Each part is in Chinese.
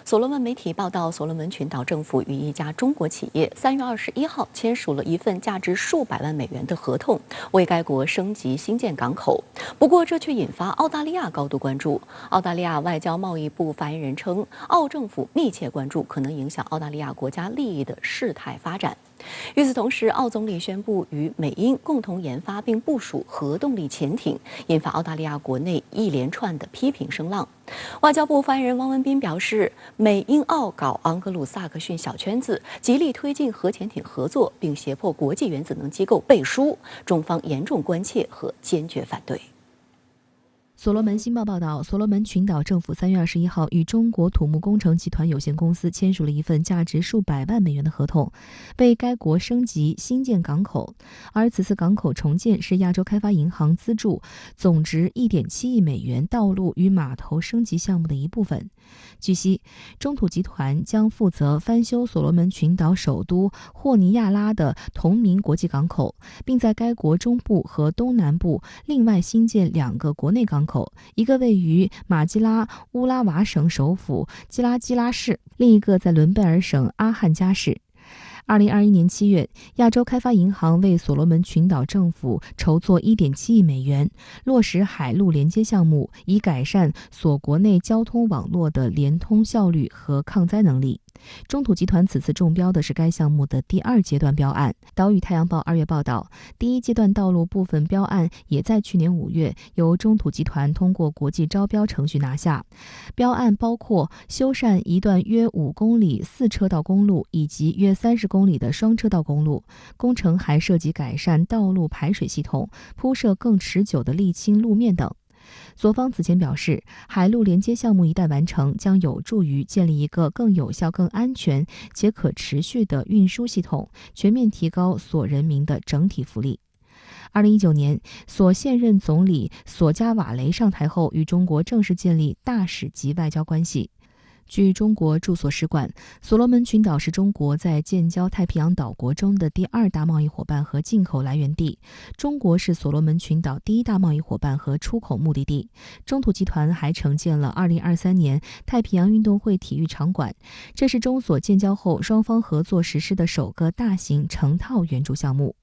所罗门媒体报道，所罗门群岛政府与一家中国企业3月21号签署了一份价值数百万美元的合同，为该国升级新建港口。不过，这却引发澳大利亚高度关注。澳大利亚外交贸易部发言人称，澳政府密切关注可能影响澳大利亚国家利益的事态发展。与此同时，澳总理宣布与美英共同研发并部署核动力潜艇，引发澳大利亚国内一连串的批评声浪。外交部发言人汪文斌表示，美英澳搞盎格鲁撒克逊小圈子，极力推进核潜艇合作，并胁迫国际原子能机构背书，中方严重关切和坚决反对。所罗门新报报道，所罗门群岛政府3月21号与中国土木工程集团有限公司签署了一份价值数百万美元的合同，为该国升级新建港口。而此次港口重建是亚洲开发银行资助，总值1.7亿美元道路与码头升级项目的一部分。据悉，中土集团将负责翻修所罗门群岛首都霍尼亚拉的同名国际港口，并在该国中部和东南部另外新建2个国内港口，一个位于马基拉乌拉瓦省首府基拉基拉市，另一个在伦贝尔省阿汉加市。2021年7月，亚洲开发银行为所罗门群岛政府筹措1.7亿美元，落实海陆连接项目，以改善所国内交通网络的连通效率和抗灾能力。中土集团此次中标的是该项目的第2阶段标案。岛屿太阳报2月报道，第1阶段道路部分标案也在去年5月由中土集团通过国际招标程序拿下。标案包括修缮一段约5公里4车道公路以及约30公里的双车道公路，工程还涉及改善道路排水系统、铺设更持久的沥青路面等。所方此前表示，海陆连接项目一旦完成，将有助于建立一个更有效、更安全且可持续的运输系统，全面提高所人民的整体福利。2019年，所现任总理索加瓦雷上台后，与中国正式建立大使级外交关系。据中国驻所使馆，所罗门群岛是中国在建交太平洋岛国中的第2大贸易伙伴和进口来源地。中国是所罗门群岛第1大贸易伙伴和出口目的地。中土集团还承建了2023年太平洋运动会体育场馆，这是中所建交后双方合作实施的首个大型成套援助项目。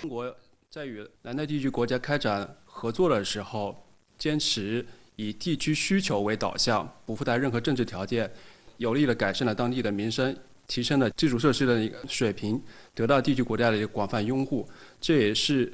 中国在与南太地区国家开展合作的时候，坚持以地区需求为导向，不附带任何政治条件，有力地改善了当地的民生，提升了基础设施的一个水平，得到地区国家的一个广泛拥护。这也是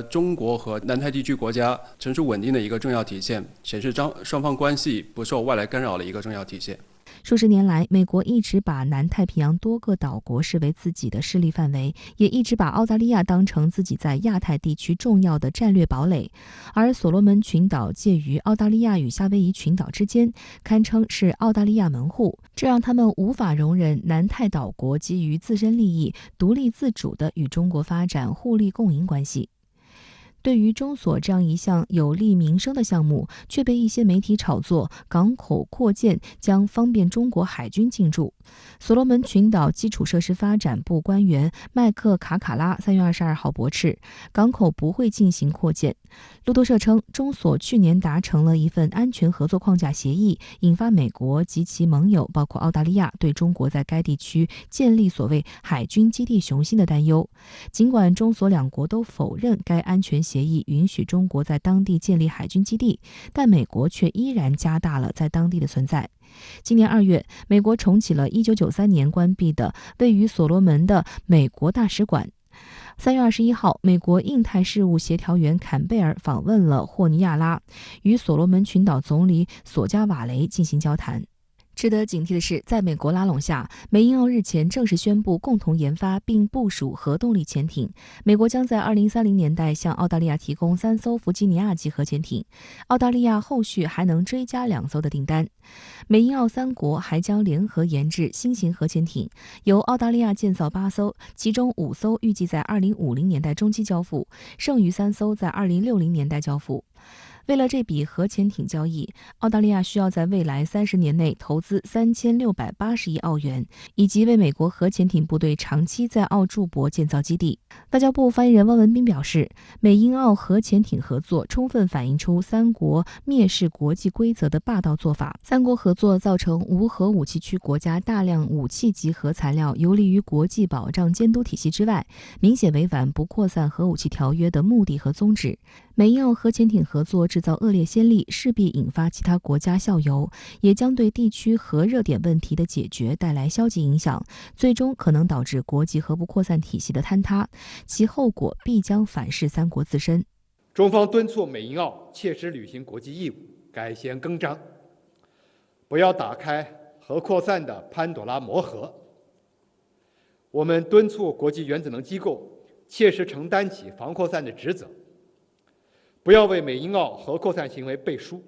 中国和南太地区国家成熟稳定的一个重要体现，显示双方关系不受外来干扰的一个重要体现。数十年来，美国一直把南太平洋多个岛国视为自己的势力范围，也一直把澳大利亚当成自己在亚太地区重要的战略堡垒。而所罗门群岛介于澳大利亚与夏威夷群岛之间，堪称是澳大利亚门户，这让他们无法容忍南太岛国基于自身利益独立自主地与中国发展互利共赢关系。对于中所这样一项有利民生的项目，却被一些媒体炒作港口扩建将方便中国海军进驻。所罗门群岛基础设施发展部官员麦克卡卡拉3月22号驳斥，港口不会进行扩建。路透社称，中所去年达成了一份安全合作框架协议，引发美国及其盟友包括澳大利亚对中国在该地区建立所谓海军基地雄心的担忧。尽管中所2国都否认该安全协议允许中国在当地建立海军基地，但美国却依然加大了在当地的存在。今年2月，美国重启了1993年关闭的位于所罗门的美国大使馆。3月21号，美国印太事务协调员坎贝尔访问了霍尼亚拉，与所罗门群岛总理索加瓦雷进行交谈。值得警惕的是，在美国拉拢下，美英澳日前正式宣布共同研发并部署核动力潜艇。美国将在2030年代向澳大利亚提供3艘弗吉尼亚级核潜艇，澳大利亚后续还能追加2艘的订单。美英澳3国还将联合研制新型核潜艇，由澳大利亚建造8艘，其中5艘预计在2050年代中期交付，剩余3艘在2060年代交付。为了这笔核潜艇交易，澳大利亚需要在未来30年内投资3680亿澳元，以及为美国核潜艇部队长期在澳驻泊建造基地。外交部发言人汪文斌表示，美英澳核潜艇合作充分反映出三国蔑视国际规则的霸道做法。三国合作造成无核武器区国家大量武器及核材料游离于国际保障监督体系之外，明显违反不扩散核武器条约的目的和宗旨。美英澳核潜艇合作制造恶劣先例，势必引发其他国家效尤，也将对地区核热点问题的解决带来消极影响，最终可能导致国际核不扩散体系的坍塌，其后果必将反噬三国自身。中方敦促美英澳切实履行国际义务，改弦更张，不要打开核扩散的潘朵拉魔盒。我们敦促国际原子能机构切实承担起防扩散的职责，不要为美英澳核扩散行为背书。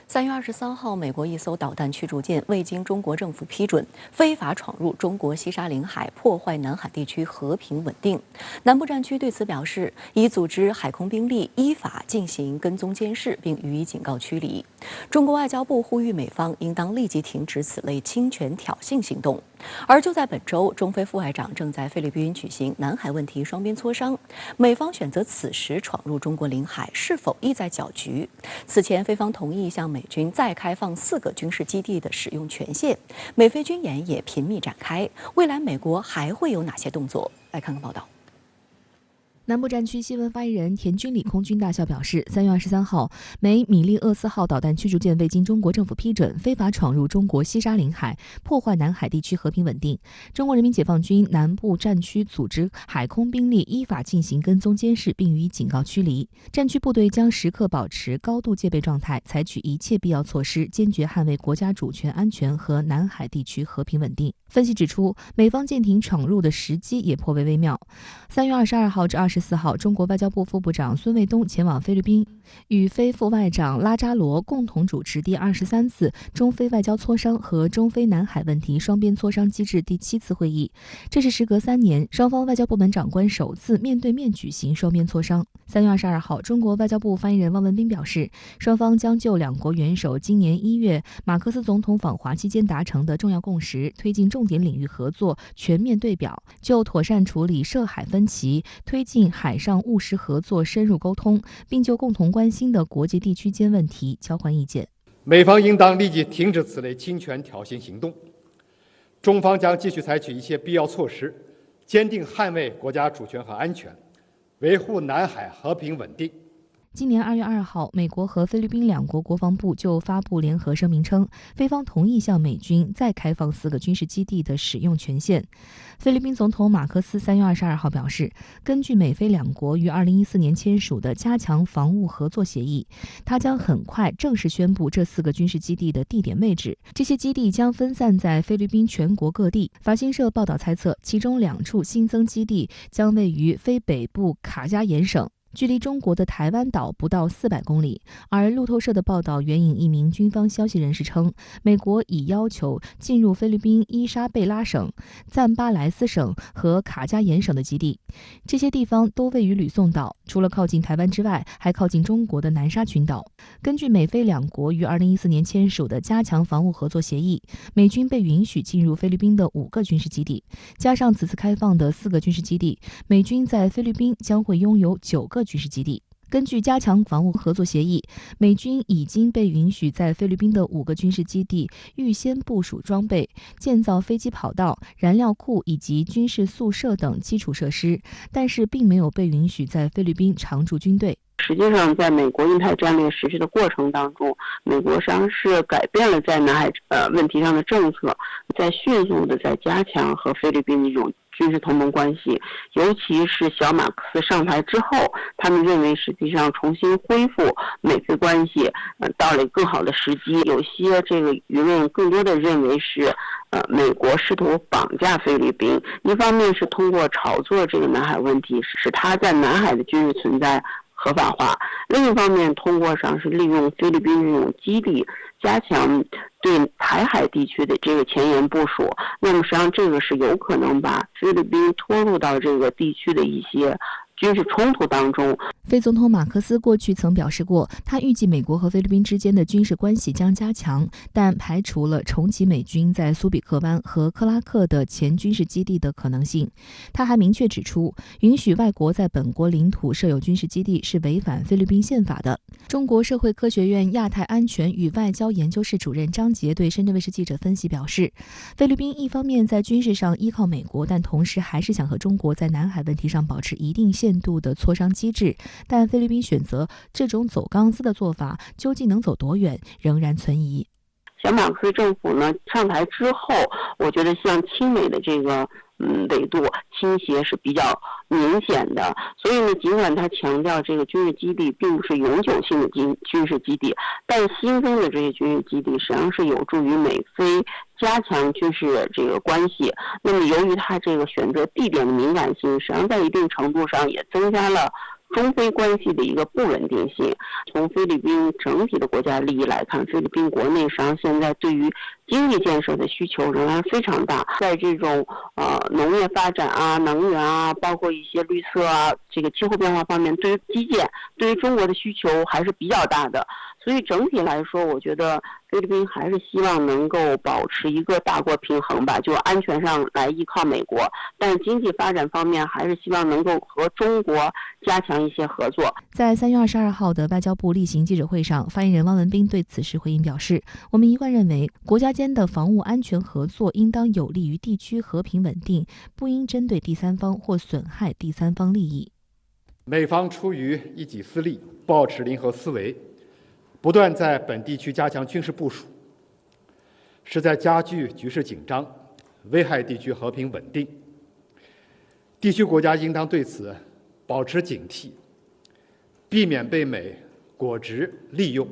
3月23号，美国一艘导弹驱逐舰未经中国政府批准，非法闯入中国西沙领海，破坏南海地区和平稳定。南部战区对此表示，已组织海空兵力依法进行跟踪监视，并予以警告驱离。中国外交部呼吁美方应当立即停止此类侵权挑衅行动。而就在本周，中菲副外长正在菲律宾举行南海问题双边磋商，美方选择此时闯入中国领海，是否意在搅局？此前，菲方同意向美军再开放4个军事基地的使用权限，美菲军演也频密展开。未来美国还会有哪些动作？来看看报道。南部战区新闻发言人田军礼空军大校表示，3月23号，美米利厄斯号导弹驱逐舰未经中国政府批准，非法闯入中国西沙领海，破坏南海地区和平稳定。中国人民解放军南部战区组织海空兵力依法进行跟踪监视，并予以警告驱离。战区部队将时刻保持高度戒备状态，采取一切必要措施，坚决捍卫国家主权安全和南海地区和平稳定。分析指出，美方舰艇闯入的时机也颇为微妙。3月22号至24号，中国外交部副部长孙卫东前往菲律宾，与菲副外长拉扎罗共同主持第23次中菲外交磋商和中菲南海问题双边磋商机制第7次会议。这是时隔3年，双方外交部门长官首次面对面举行双边磋商。3月22号，中国外交部发言人汪文斌表示，双方将就两国元首今年1月马克思总统访华期间达成的重要共识，推进重点领域合作全面对表，就妥善处理涉海分歧，推进海上务实合作深入沟通，并就共同关心的国际地区间问题交换意见。美方应当立即停止此类侵权挑衅行动，中方将继续采取一切必要措施，坚定捍卫国家主权和安全，维护南海和平稳定。今年2月2号，美国和菲律宾两国国防部就发布联合声明称，菲方同意向美军再开放4个军事基地的使用权限。菲律宾总统马克思3月22号表示，根据美菲两国于2014年签署的加强防务合作协议，他将很快正式宣布这4个军事基地的地点位置。这些基地将分散在菲律宾全国各地。法新社报道猜测，其中2处新增基地将位于菲北部卡加延省，距离中国的台湾岛不到400公里。而路透社的报道援引一名军方消息人士称，美国已要求进入菲律宾伊莎贝拉省、赞巴莱斯省和卡加延省的基地。这些地方都位于吕宋岛，除了靠近台湾之外，还靠近中国的南沙群岛。根据美菲两国于2014年签署的加强防务合作协议，美军被允许进入菲律宾的5个军事基地，加上此次开放的4个军事基地，美军在菲律宾将会拥有9个军事基地。根据加强防务合作协议，美军已经被允许在菲律宾的5个军事基地预先部署装备，建造飞机跑道、燃料库以及军事宿舍等基础设施，但是并没有被允许在菲律宾常驻军队。实际上，在美国印太战略实施的过程当中，美国实际上是改变了在南海问题上的政策，在迅速的在加强和菲律宾的一种军事同盟关系，尤其是小马克思上台之后，他们认为实际上重新恢复美菲关系，到了更好的时机。有些这个舆论更多的认为是，美国试图绑架菲律宾，一方面是通过炒作这个南海问题，使它在南海的军事存在合法化；另一方面，通过上是利用菲律宾这种基地，加强对台海地区的这个前沿部署。那么实际上这个是有可能把菲律宾拖入到这个地区的一些军事冲突当中。菲总统马克思过去曾表示过，他预计美国和菲律宾之间的军事关系将加强，但排除了重启美军在苏比克湾和克拉克的前军事基地的可能性。他还明确指出，允许外国在本国领土设有军事基地是违反菲律宾宪法的。中国社会科学院亚太安全与外交研究室主任张杰对深圳卫视记者分析表示，菲律宾一方面在军事上依靠美国，但同时还是想和中国在南海问题上保持一定限度的磋商机制。但菲律宾选择这种走钢丝的做法，究竟能走多远，仍然存疑。小马克思政府呢上台之后，我觉得向亲美的这个纬度倾斜是比较明显的。所以呢，尽管他强调这个军事基地并不是永久性的军事基地，但新增的这些军事基地实际上是有助于美菲加强军事这个关系。那么由于他这个选择地点的敏感性，实际上在一定程度上也增加了中菲关系的一个不稳定性。从菲律宾整体的国家利益来看，菲律宾国内实际上现在对于经济建设的需求仍然非常大，在这种农业发展啊、能源啊，包括一些绿色啊、这个气候变化方面，对于基建、对于中国的需求还是比较大的。所以整体来说，我觉得菲律宾还是希望能够保持一个大国平衡吧，就安全上来依靠美国，但是经济发展方面还是希望能够和中国加强一些合作。在3月22号的外交部例行记者会上，发言人汪文斌对此事回应表示，我们一贯认为，国家间的防务安全合作应当有利于地区和平稳定，不应针对第三方或损害第三方利益。美方出于一己私利，抱持零和思维，不断在本地区加强军事部署，是在加剧局势紧张，危害地区和平稳定。地区国家应当对此保持警惕，避免被美果执利用。